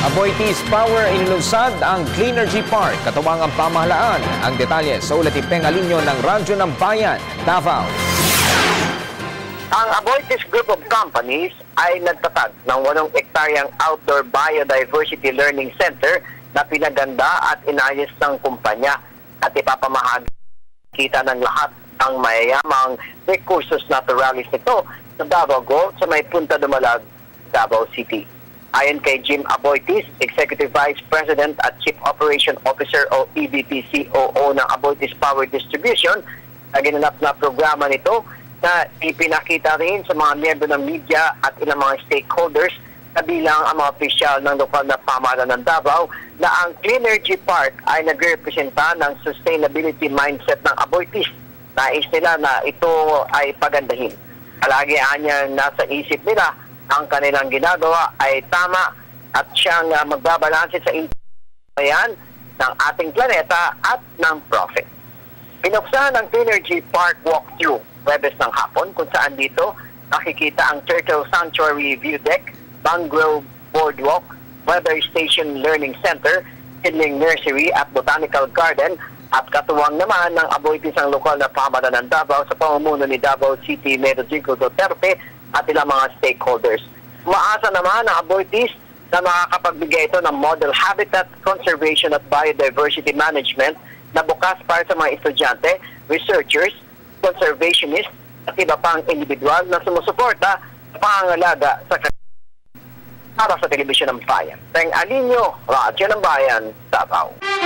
Aboitiz Power inilunsad ang Cleanergy Park, katuwang ang pamahalaan. Ang detalye sa ulat ni Peng Alinio ng Radyo ng Bayan, Davao. Ang Aboitiz Group of Companies ay nagtatag ng 8 hektaryang outdoor biodiversity learning center na pinaganda at inayos ng kumpanya at ipapamahagi kita ng lahat ang mayayamang recursos naturalis nito sa Davao Gold sa may Punta Dumalag, Davao City. Ayon kay Jim Aboitiz, Executive Vice President at Chief Operation Officer o EVP COO ng Aboitiz Power Distribution, na ginanap na programa nito na ipinakita rin sa mga miyembro ng media at ilang mga stakeholders kabilang ang mga opisyal ng lokal na pamahalaan ng Davao na ang Cleanergy Park ay nagrepresenta ng sustainability mindset ng Aboitiz. Nais nila na ito ay pagandahin. Palagi anyang nasa isip nila ang kanilang ginagawa ay tama at siyang magbabalanse sa yan ng ating planeta at ng profit. Pinuksan ang Cleanergy Park walkthrough Webes ng hapon kung saan dito nakikita ang Turtle Sanctuary View Deck, Mangrove Boardwalk, Weather Station Learning Center, Sidling Nursery at Botanical Garden at katuwang naman ng Aboitiz ang lokal na pamahalaan ng Davao sa pamumuno ni Davao City Mayor Jigo Duterte at ilang mga stakeholders. Umaasa naman ang Aboitiz na makakapagbigay ito ng model habitat conservation at biodiversity management na bukas para sa mga estudyante, researchers, conservationists at iba pang individual na sumusuporta sa pangangalaga sa para sa Telebisyon ng Bayan. Peng Alinio, Radyo ng Bayan, Davao.